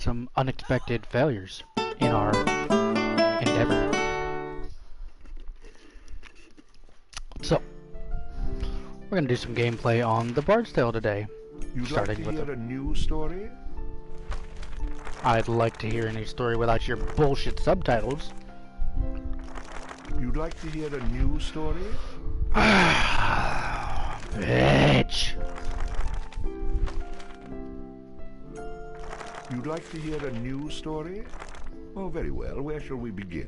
some unexpected failures in our endeavor. So, we're gonna do some gameplay on the Bards Tale today. You'd like to hear a new story? I'd like to hear a new story without your bullshit subtitles. You'd like to hear a new story? Bitch. You'd like to hear a new story? Oh, very well. Where shall we begin?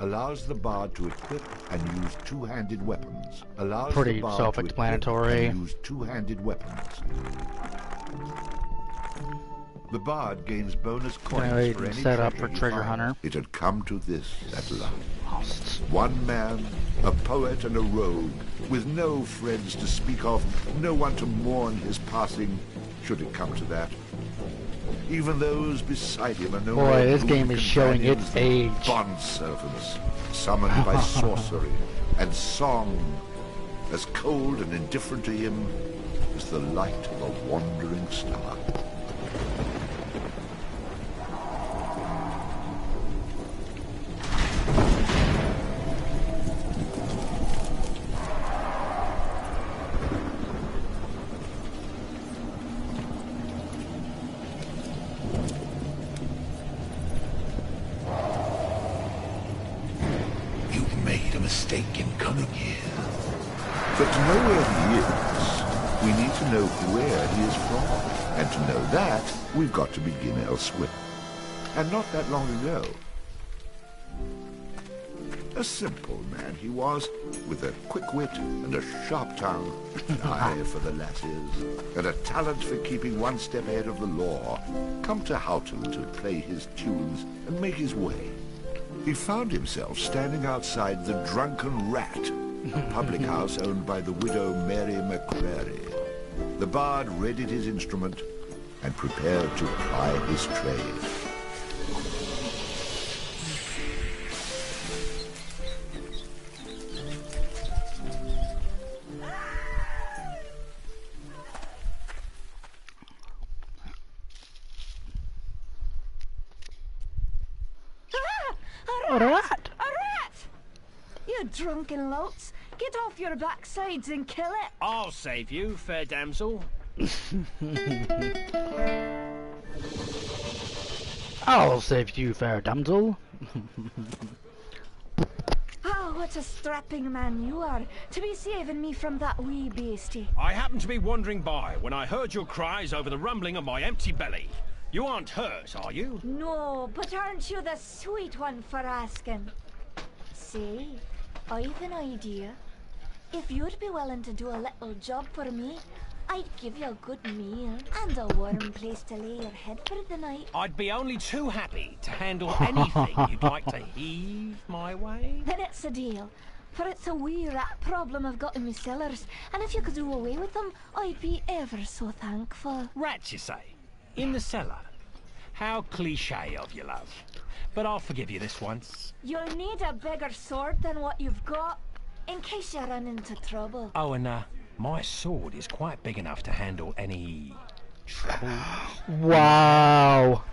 Allows the bard to equip and use two-handed weapons. Allows Pretty the bard self-explanatory. to equip and use two-handed weapons. The bard gains bonus coins for any set up treasure for he treasure finds. hunter. It had come to this at last. One man, a poet and a rogue, with no friends to speak of, no one to mourn his passing, should it come to that. Even those beside him are no more Boy, this game is showing its age. Bond servants, summoned by sorcery and song, as cold and indifferent to him as the light of a wandering star. Mistake in coming here. But to know where he is, we need to know where he is from. And to know that, we've got to begin elsewhere. And not that long ago. A simple man he was, with a quick wit and a sharp tongue, an eye for the lasses, and a talent for keeping one step ahead of the law, come to Houghton to play his tunes and make his way. He found himself standing outside the Drunken Rat, a public house owned by the widow Mary McCrary. The bard readied his instrument and prepared to ply his trade. A rat! A rat! You drunken louts! Get off your backsides and kill it! I'll save you, fair damsel. I'll save you, fair damsel. Oh, what a strapping man you are, to be saving me from that wee beastie. I happened to be wandering by when I heard your cries over the rumbling of my empty belly. You aren't hurt, are you? No, but aren't you the sweet one for asking? Say, I've an idea. If you'd be willing to do a little job for me, I'd give you a good meal and a warm place to lay your head for the night. I'd be only too happy to handle anything you'd like to heave my way. Then it's a deal, for it's a wee rat problem I've got in my cellars, and if you could do away with them, I'd be ever so thankful. Rats, you say? In the cellar? How cliché of you, love. But I'll forgive you this once. You'll need a bigger sword than what you've got, in case you run into trouble. Oh, and my sword is quite big enough to handle any trouble. Wow.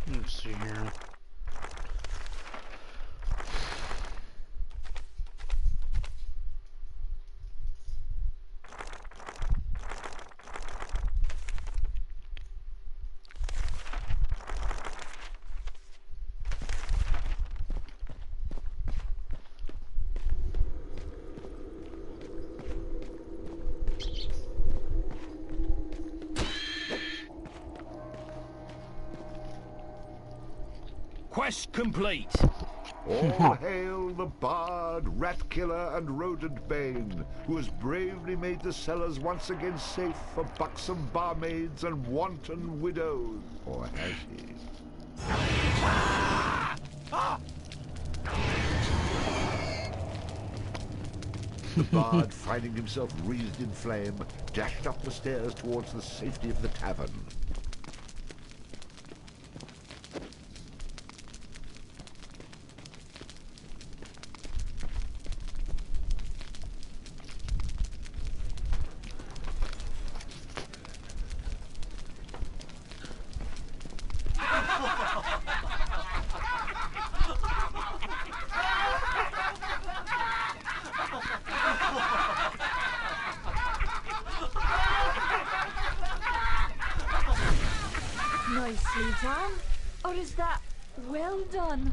Let's see here. Quest complete. All hail the bard, rat killer, and rodent bane, who has bravely made the cellars once again safe for buxom barmaids and wanton widows. Or has he? The bard, finding himself wreathed in flame, dashed up the stairs towards the safety of the tavern. Nicely done. Or is that well done?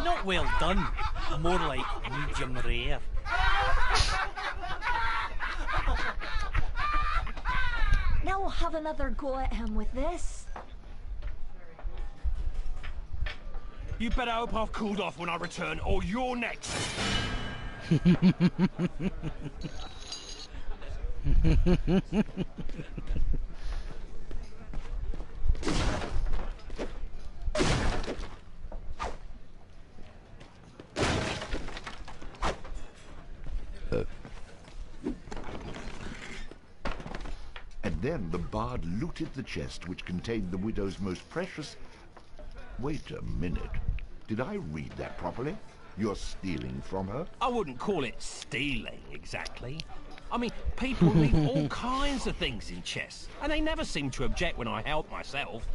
Not well done, more like medium rare. Now we'll have another go at him with this. You better hope I've cooled off when I return, or you're next. And then the bard looted the chest which contained the widow's most precious... Wait a minute. Did I read that properly? You're stealing from her? I wouldn't call it stealing, exactly. I mean, people leave all kinds of things in chests, and they never seem to object when I help myself.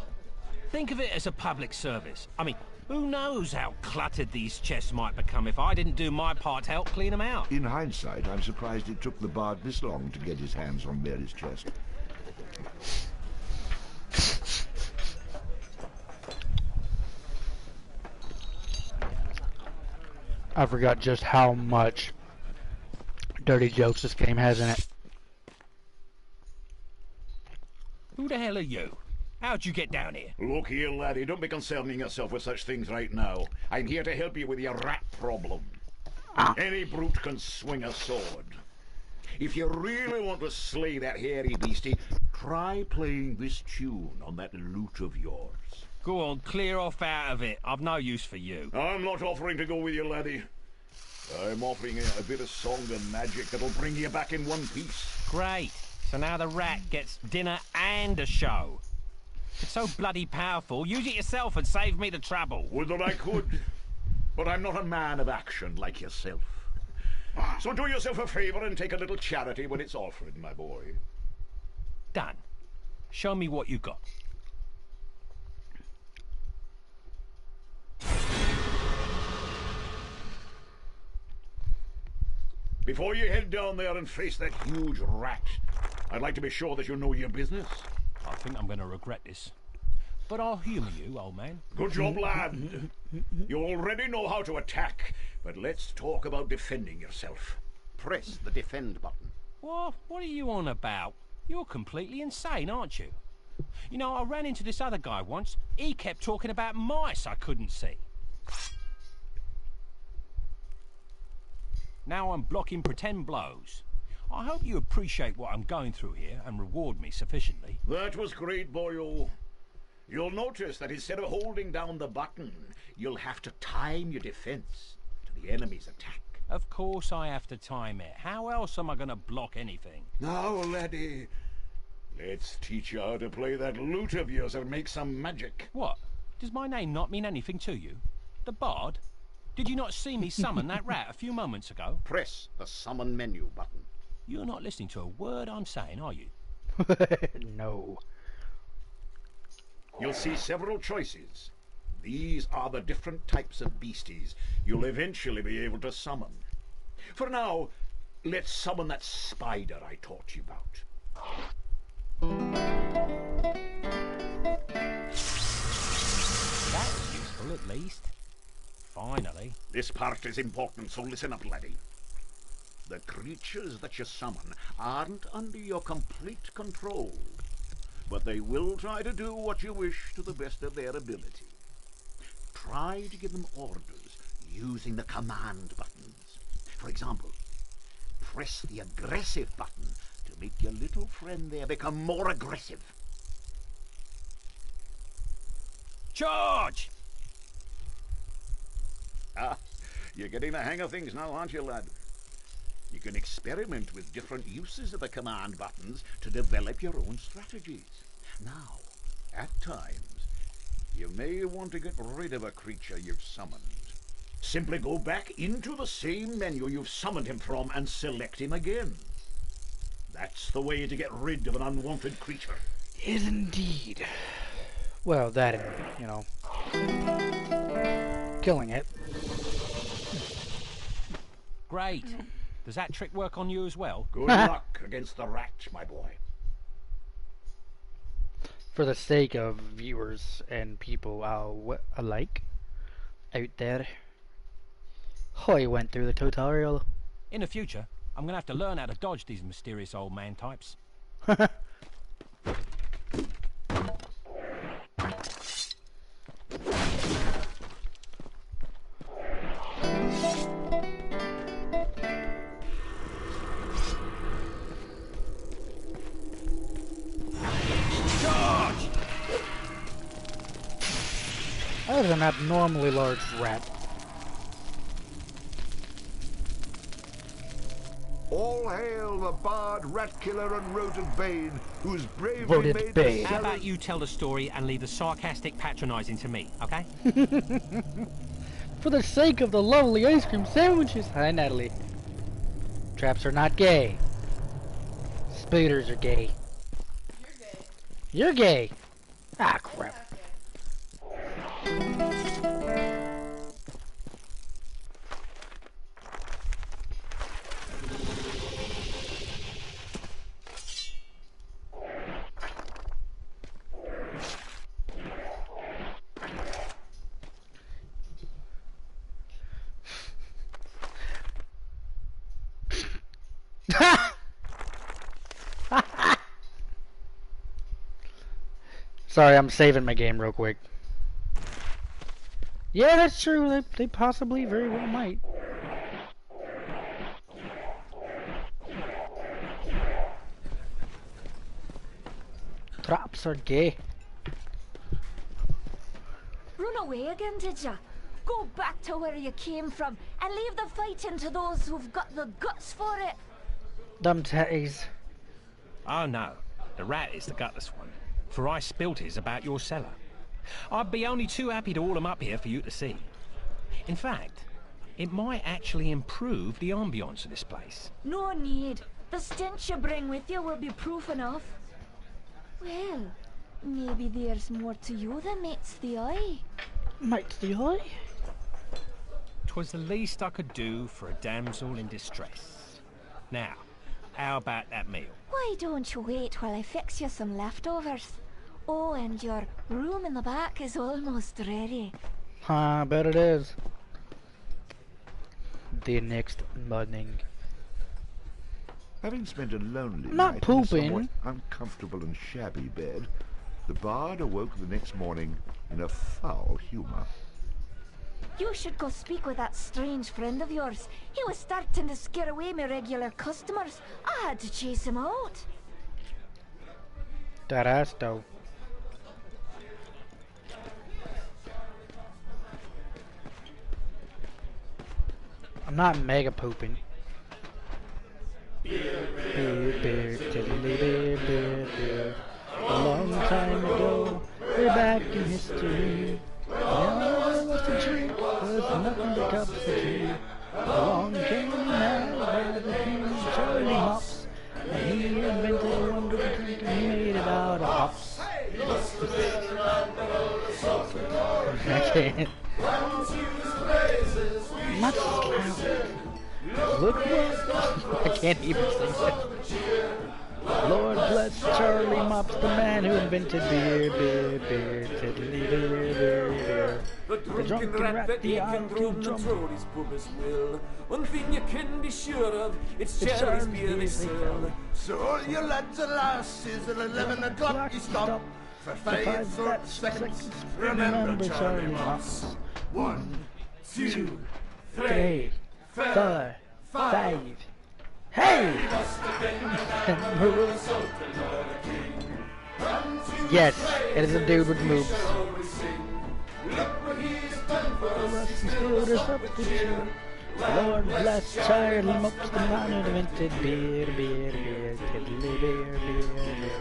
Think of it as a public service. I mean, who knows how cluttered these chests might become if I didn't do my part to help clean them out. In hindsight, I'm surprised it took the bard this long to get his hands on Mary's chest. I forgot just how much dirty jokes this game has in it. Who the hell are you? How'd you get down here? Look here, laddie, don't be concerning yourself with such things right now. I'm here to help you with your rat problem. Any brute can swing a sword. If you really want to slay that hairy beastie, try playing this tune on that lute of yours. Go on, clear off out of it. I've no use for you. I'm not offering to go with you, laddie. I'm offering you a bit of song and magic that'll bring you back in one piece. Great. So now the rat gets dinner and a show. It's so bloody powerful. Use it yourself and save me the trouble. Would that I could, but I'm not a man of action like yourself. So do yourself a favor and take a little charity when it's offered, my boy. Done. Show me what you got. Before you head down there and face that huge rat, I'd like to be sure that you know your business. I think I'm going to regret this. But I'll humour you, old man. Good job, lad. You already know how to attack, but let's talk about defending yourself. Press the defend button. What are you on about? You're completely insane, aren't you? You know, I ran into this other guy once. He kept talking about mice I couldn't see. Now I'm blocking pretend blows. I hope you appreciate what I'm going through here and reward me sufficiently. That was great, boyo. You'll notice that instead of holding down the button, you'll have to time your defense to the enemy's attack. Of course I have to time it. How else am I going to block anything? Now, laddie, let's teach you how to play that lute of yours and make some magic. What? Does my name not mean anything to you? The Bard? Did you not see me summon that rat a few moments ago? Press the summon menu button. You're not listening to a word I'm saying, are you? No. You'll see several choices. These are the different types of beasties you'll eventually be able to summon. For now, let's summon that spider I taught you about. That's useful, at least. Finally. This part is important, so listen up, laddie. The creatures that you summon aren't under your complete control, but they will try to do what you wish to the best of their ability. try to give them orders using the command buttons. For example, press the aggressive button to make your little friend there become more aggressive. Charge! Ah, you're getting the hang of things now, aren't you, lad? You can experiment with different uses of the command buttons to develop your own strategies. Now, at times, you may want to get rid of a creature you've summoned. Simply go back into the same menu you've summoned him from and select him again. That's the way to get rid of an unwanted creature. Is indeed. Well, that and, you know, killing it. Great. Does that trick work on you as well? Good luck against the rat, my boy. For the sake of viewers and people alike out there, I went through the tutorial. In the future, I'm gonna have to learn how to dodge these mysterious old man types. That is an abnormally large rat. All hail the bard, rat killer, and rodent bane, whose bravery Rodent made bane. How about you tell the story and leave the sarcastic patronizing to me, okay? For the sake of the lovely ice cream sandwiches. Hi, Natalie. Traps are not gay. Spiders are gay. You're gay. You're gay. Ah, crap. Sorry, I'm saving my game real quick. Yeah, that's true. They possibly very well might. Traps are gay. Run away again, did ya? Go back to where you came from and leave the fighting to those who've got the guts for it. Dumb tatties. Oh no, the rat is the gutless one. For I spilt his about your cellar. I'd be only too happy to haul him up here for you to see. In fact, it might actually improve the ambience of this place. No need. The stench you bring with you will be proof enough. Well, maybe there's more to you than meets the eye. Meets the eye? 'Twas the least I could do for a damsel in distress. Now, how about that meal? Why don't you wait while I fix you some leftovers? Oh, and your room in the back is almost ready. I bet it is. The next morning. Having spent a lonely Not night in a pooping. somewhat uncomfortable and shabby bed, the bard awoke the next morning in a foul humor. You should go speak with that strange friend of yours. He was starting to scare away my regular customers. I had to chase him out. That ass though. I'm not mega pooping. Beer, beer, tiddly beer, beer, beer. A long time ago, we're back in history. All there was to drink was nothing but cups of tea. Along came a man by the name of Charlie Mops, and he invented a wonderful drink and he made it out of hops. I can't. Not loud. Look what I can't even sing it. Lord bless Charlie Mops, the man who invented beer, beer, beer, tiddly beer, beer, beer. The drunken rat, the uncle drum. One thing you can be sure of, it's Charlie's beer they sell. So all you lads and lasses, at 11 o'clock you stop. For 5 short seconds, remember Charlie Mops. 1, 2, 3, 4, 5. Hey! Yes, it is a dude with moves. Lord bless child mops the man who invented beer, beer, beer, tiddly beer, beer, beer.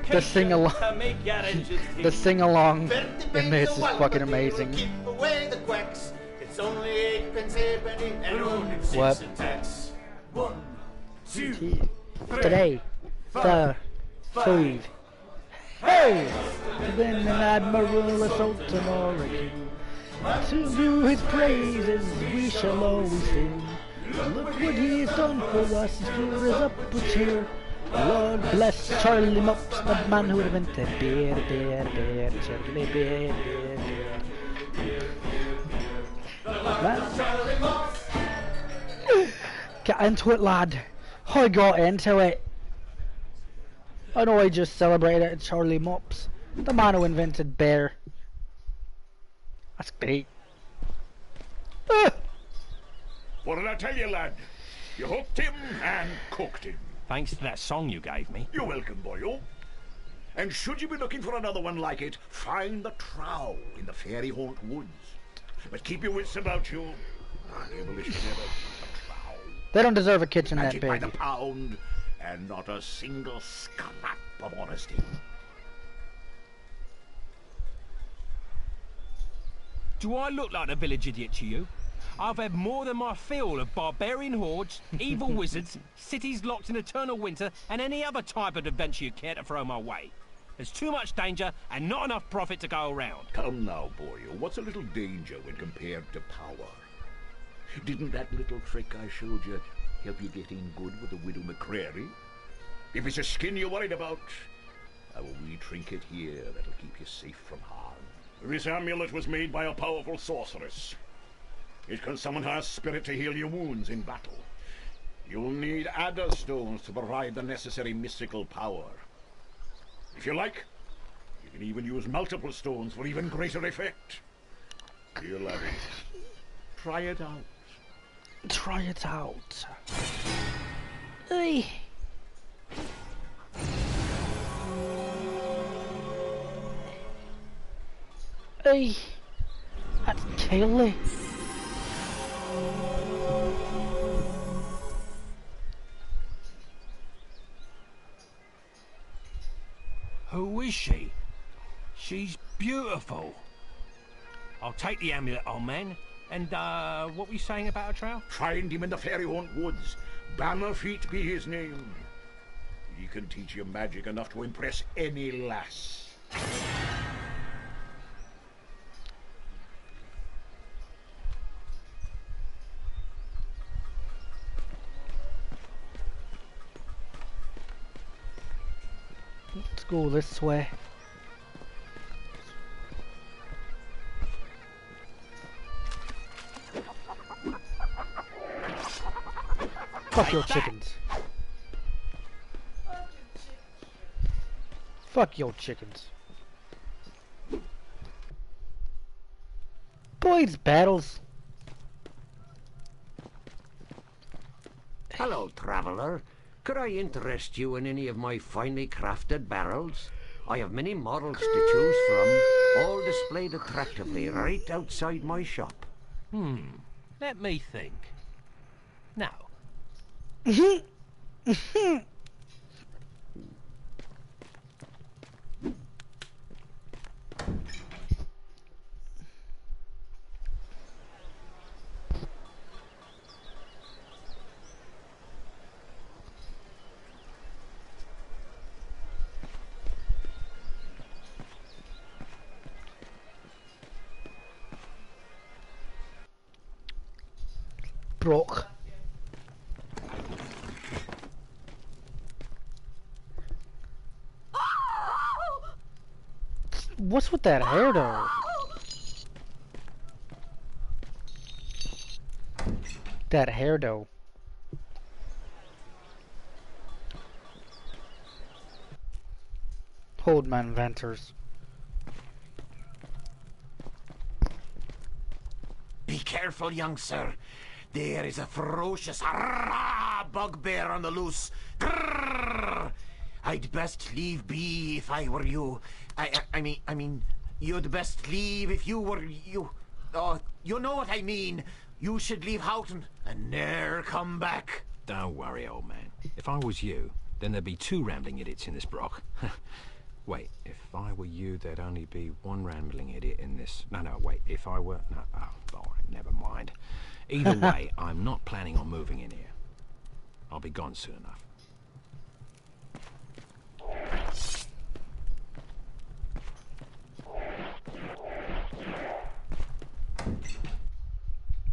The sing-along. The sing-along in this is fucking amazing. Keep away the quacks. It's only 8 pence halfpenny and only 6 What? in tax. 1, 2, 3, 4, 5. Hey! Then an admiral assaults an oracle. To do his praises we shall always sing. Look what he has done for us, he's filled us up with cheer. Lord bless Charlie Mops, the man who invented beer, beer, beer, Charlie beer, beer, beer. Get into it, lad. I got into it. I know I just celebrated Charlie Mops, the man who invented beer. That's great. What did I tell you, lad? You hooked him and cooked him. Thanks to that song you gave me. You're welcome, boyo. And should you be looking for another one like it, find the trow in the fairy haunt woods. But keep your wits about you. They don't deserve a kitchen that Magic by big. the pound, and not a single scrap of honesty. Do I look like a village idiot to you? I've had more than my fill of barbarian hordes, evil wizards, cities locked in eternal winter, and any other type of adventure you care to throw my way. There's too much danger and not enough profit to go around. Come now, boyo. What's a little danger when compared to power? Didn't that little trick I showed you help you get in good with the Widow McCreary? If it's a skin you're worried about, I have a wee trinket here that'll keep you safe from harm. This amulet was made by a powerful sorceress. It can summon her spirit to heal your wounds in battle. You'll need adder stones to provide the necessary mystical power. If you like, you can even use multiple stones for even greater effect. Here, laddie. Try it out. Try it out. Hey. Hey. That's Kaylee. Who is she? She's beautiful. I'll take the amulet, old man. And, what were you saying about a trail? Find him in the fairy haunt woods. Bannerfeet be his name. He can teach you magic enough to impress any lass. Let's go this way. Fuck your chickens. Fuck your chickens. Boys battles. Hello, traveller. Could I interest you in any of my finely crafted barrels? I have many models to choose from, all displayed attractively right outside my shop. Let me think. Now, Broke. What's with that hair though? That hair though. Old man venters. Be careful, young sir. There is a ferocious bugbear on the loose. Grrr! I'd best leave be if I were you. I mean, you'd best leave if you were you. Oh, you know what I mean. You should leave Houghton and ne'er come back. Don't worry, old man. If I was you, then there'd be 2 rambling idiots in this brock. Wait, if I were you, there'd only be 1 rambling idiot in this. No, wait, if I were... No, oh, all right, never mind. Either way, I'm not planning on moving in here. I'll be gone soon enough.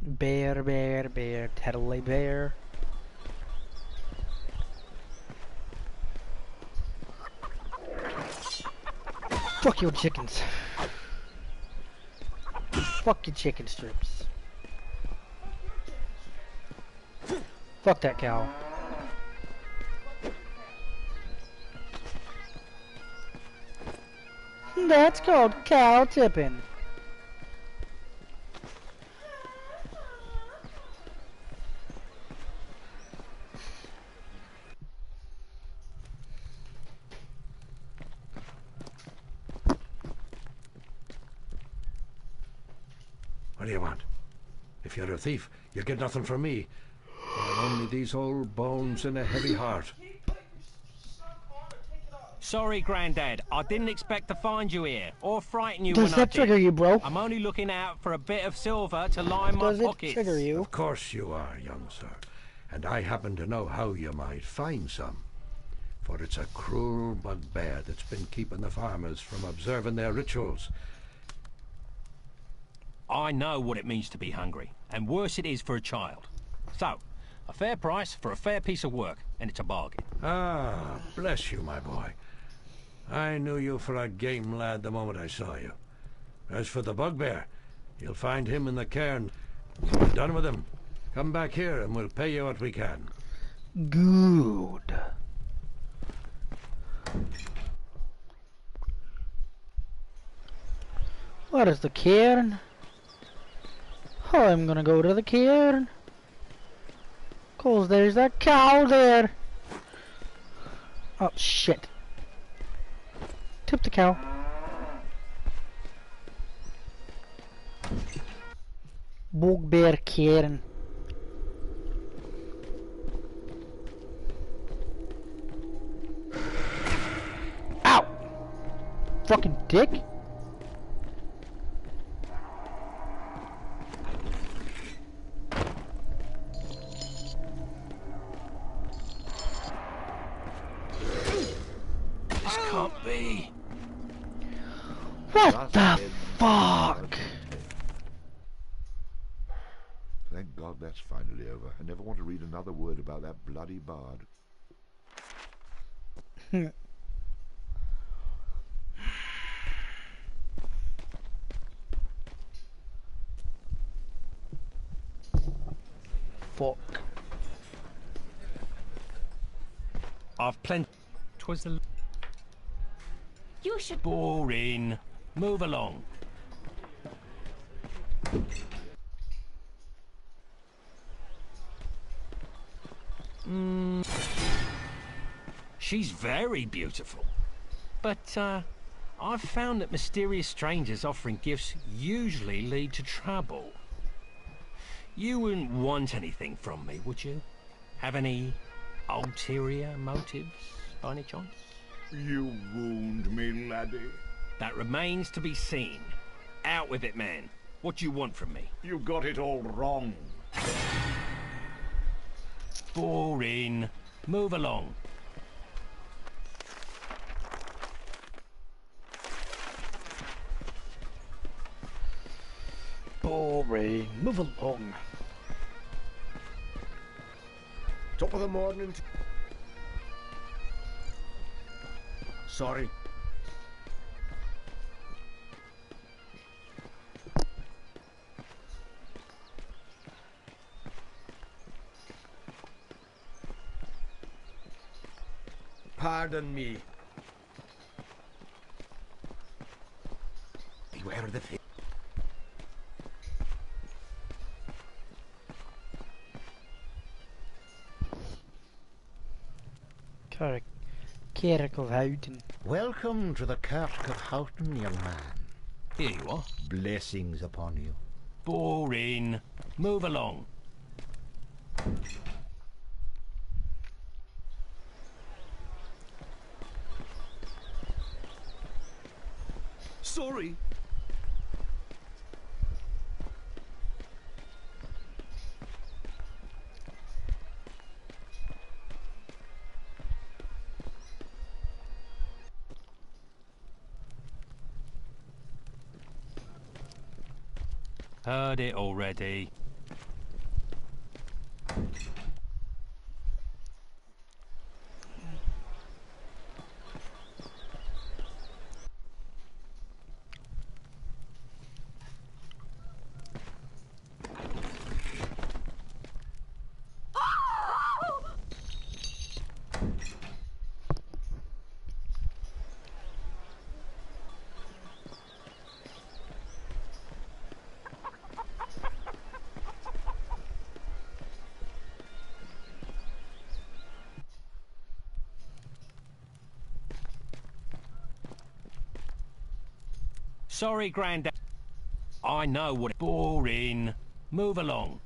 Bear, bear, bear, teddy bear. Fuck your chickens. Fuck your chicken strips. Fuck that cow. That's called cow tipping. What do you want? If you're a thief, you get nothing from me. Only these old bones and a heavy heart. Sorry, Grandad. I didn't expect to find you here, or frighten you Does when I that trigger did. you, bro? I'm only looking out for a bit of silver to line my Does it pockets. trigger you? Of course you are, young sir. And I happen to know how you might find some. For it's a cruel bugbear that's been keeping the farmers from observing their rituals. I know what it means to be hungry, and worse it is for a child. So, a fair price for a fair piece of work, and it's a bargain. Ah, bless you, my boy. I knew you for a game lad the moment I saw you. As for the bugbear, you'll find him in the cairn. When we're done with him, come back here and we'll pay you what we can. Good. What is the cairn? I'm gonna go to the cairn. 'Cause there's a cow there. Oh, shit. Tip the cow. Bugbear cairn. Ow! Fucking dick. This can't be. What the fuck? Thank God that's finally over. I never want to read another word about that bloody bard. Fuck. I've plenty. 'Twas the... You should... Boring. Move along. She's very beautiful. But, I've found that mysterious strangers offering gifts usually lead to trouble. You wouldn't want anything from me, would you? Have any ulterior motives, by any chance? You wound me, laddie. That remains to be seen. Out with it, man. What do you want from me? You got it all wrong. Boring. Move along. Boring. Move along. Top of the morning. Sorry. Pardon me. Prepare the fish. Kerk of Houten. Welcome to the Kirk of Houghton, young man. Here you are. Blessings upon you. Boring. Move along. Sorry. Heard it already. Sorry, Grandad. I know what. Boring. Move along.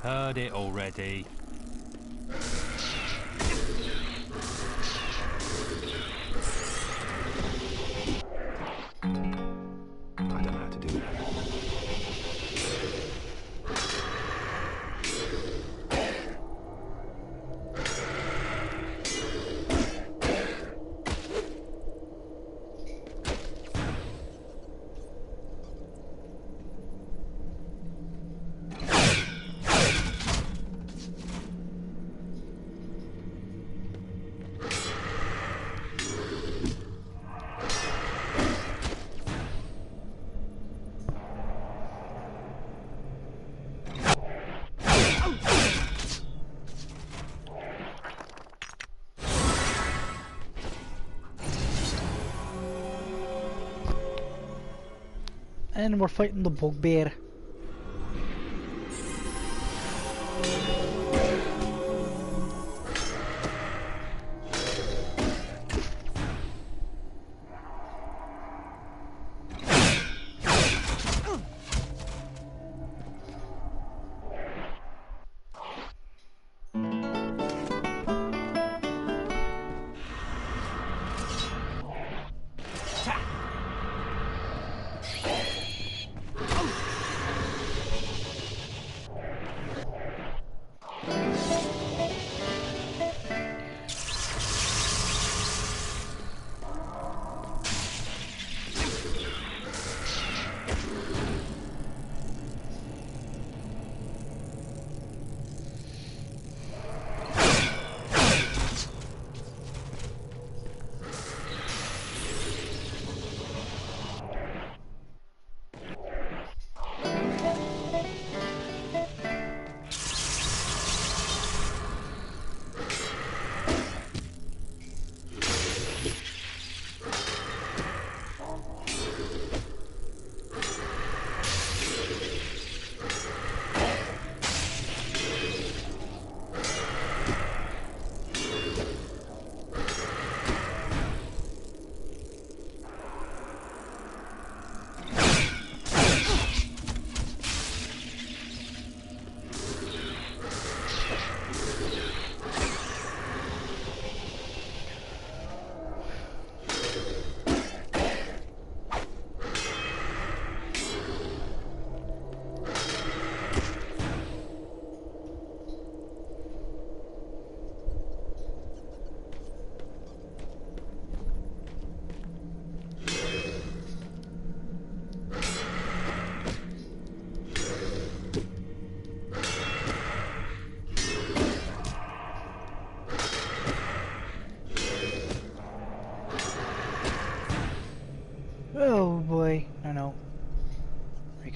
Heard it already. I don't know how to do that. And we're fighting the bugbear.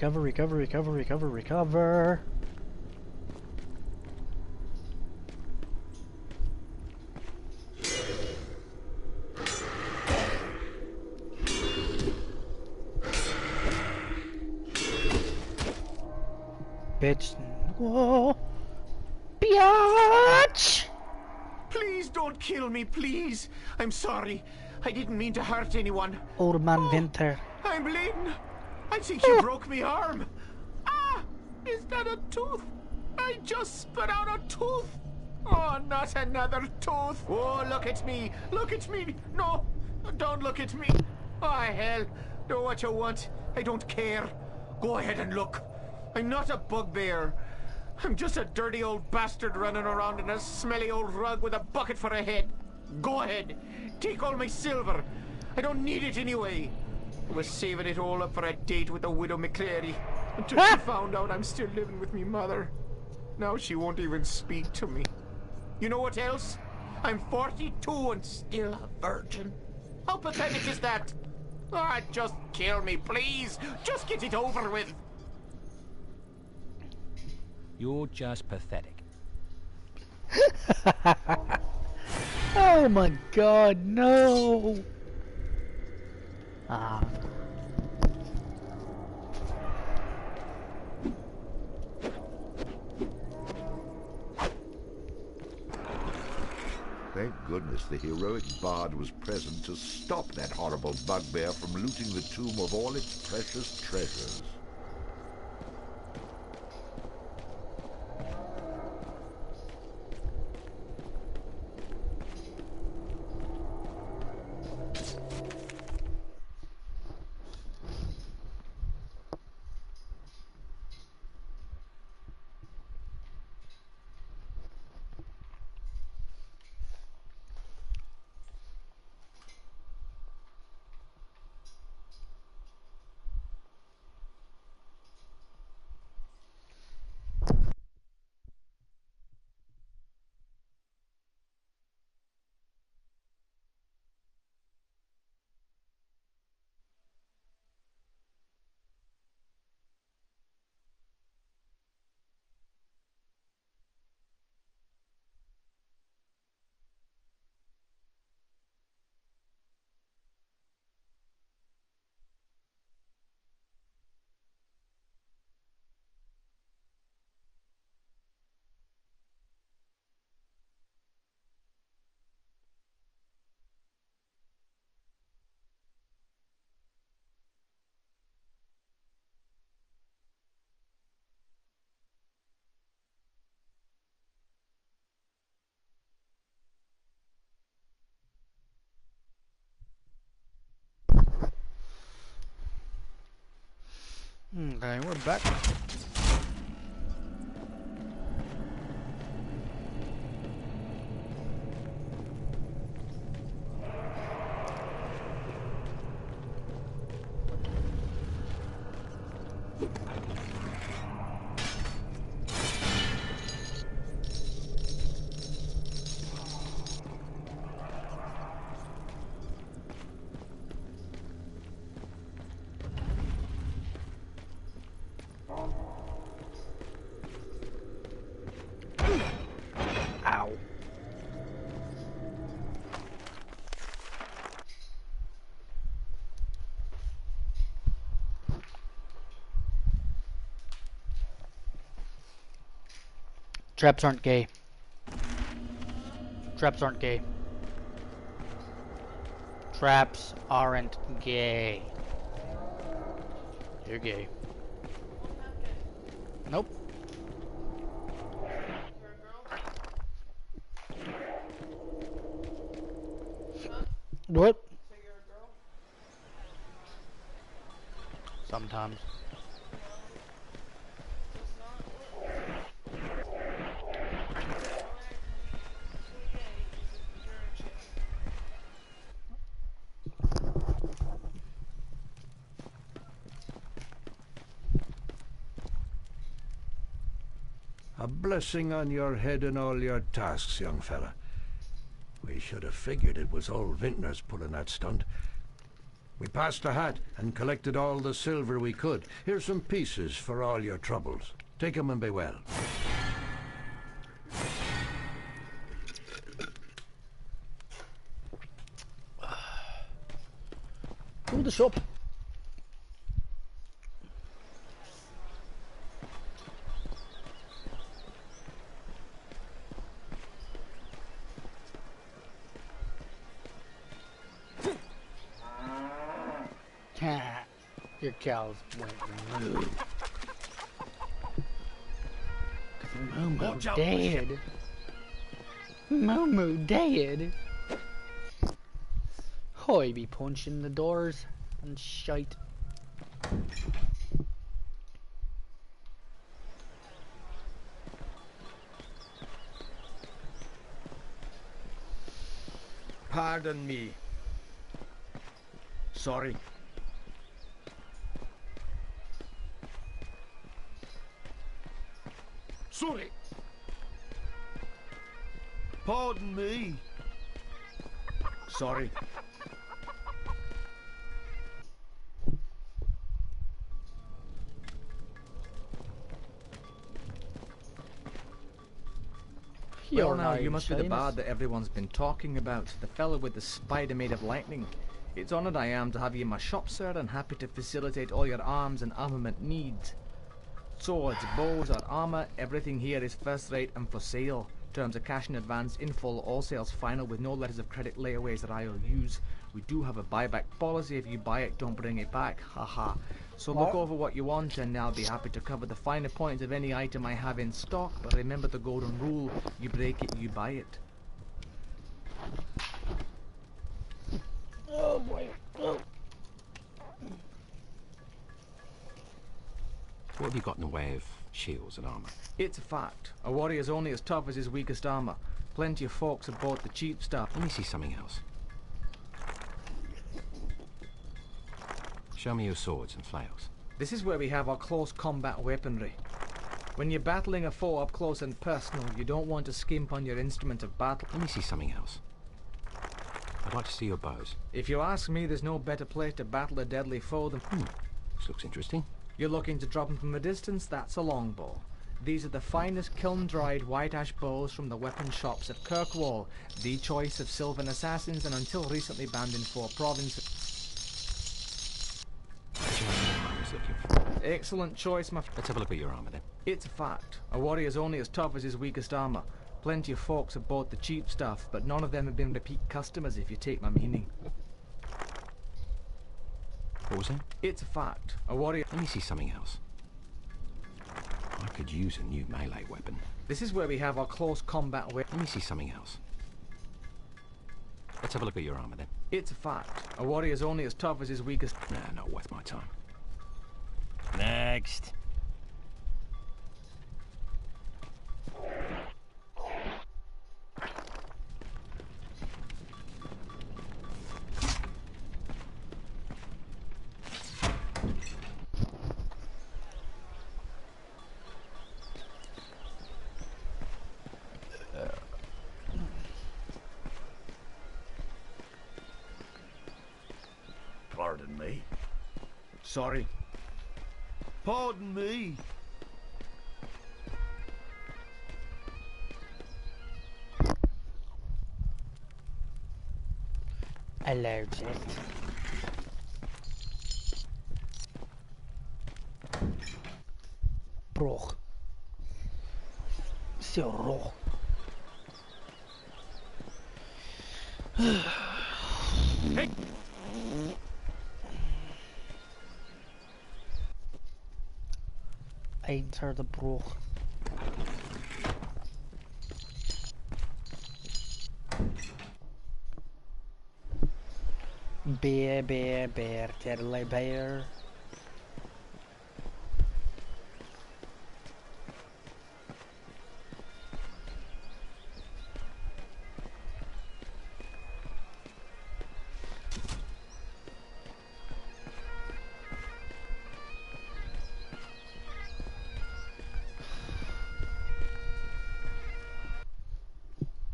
recover, recover, recover, recover, recover. Bitch. Whoa. Biatch! Please don't kill me, please. I'm sorry. I didn't mean to hurt anyone. Old man Winter. I'm bleeding. I think you broke me arm. Ah! Is that a tooth? I just spit out a tooth. Oh, not another tooth. Oh, look at me. Look at me. No, don't look at me. Oh, hell. Do what you want. I don't care. Go ahead and look. I'm not a bugbear. I'm just a dirty old bastard running around in a smelly old rug with a bucket for a head. Go ahead. Take all my silver. I don't need it anyway. I was saving it all up for a date with the widow McCleary until she found out I'm still living with me mother. Now she won't even speak to me. You know what else? I'm 42 and still a virgin. How pathetic is that? Ah, just kill me, please. Just get it over with. You're just pathetic. Oh my god, no! Ah. Thank goodness the heroic bard was present to stop that horrible bugbear from looting the tomb of all its precious treasures. Okay, we're back. Ow. Traps aren't gay. Traps aren't gay. Traps aren't gay. You're gay. Nope. What? Sometimes. A blessing on your head and all your tasks, young fella. We should have figured it was old Vintners pulling that stunt. We passed the hat and collected all the silver we could. Here's some pieces for all your troubles. Take 'em and be well. Do the shop. Your cows went moo. Moo dead. Moo dead. Oh, he be punching the doors and shite. Pardon me. Sorry. Sorry. Pardon me. Sorry. Well now, you must be the bard that everyone's been talking about, the fellow with the spider made of lightning. It's honoured I am to have you in my shop, sir, and happy to facilitate all your arms and armament needs. Swords, bows, or armour, everything here is first rate and for sale. Terms of cash in advance, in full, all sales final with no letters of credit layaways that I'll use. We do have a buyback policy. If you buy it, don't bring it back. Haha. So look over what you want and I'll be happy to cover the finer points of any item I have in stock. But remember the golden rule. You break it, you buy it. Oh boy. Oh. What have you got in the way of shields and armour? It's a fact. A warrior's only as tough as his weakest armour. Plenty of folks have bought the cheap stuff. Let me see something else. Show me your swords and flails. This is where we have our close combat weaponry. When you're battling a foe up close and personal, you don't want to skimp on your instrument of battle. Let me see something else. I'd like to see your bows. If you ask me, there's no better place to battle a deadly foe than... This looks interesting. You're looking to drop them from a distance? That's a longbow. These are the finest kiln-dried white ash bows from the weapon shops at Kirkwall, the choice of Sylvan assassins and until recently banned in 4 provinces. Excellent choice, my... Let's have a look at your armour then. It's a fact. A warrior's only as tough as his weakest armour. Plenty of folks have bought the cheap stuff, but none of them have been repeat customers, if you take my meaning. What was that? It's a fact. A warrior... Let me see something else. I could use a new melee weapon. This is where we have our close combat weapon. Let me see something else. Let's have a look at your armour then. It's a fact. A warrior's only as tough as his weakest... Nah, not worth my time. Next. Pardon me. Sorry. Pardon me. Hello, Jet. Broch. So roch. Hey. Enter the broch. Bear, bear, bear, teddy bear.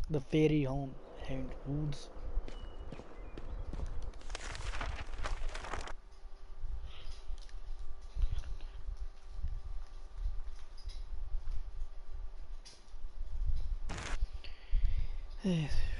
The fairy home, Hound Woods. Yes.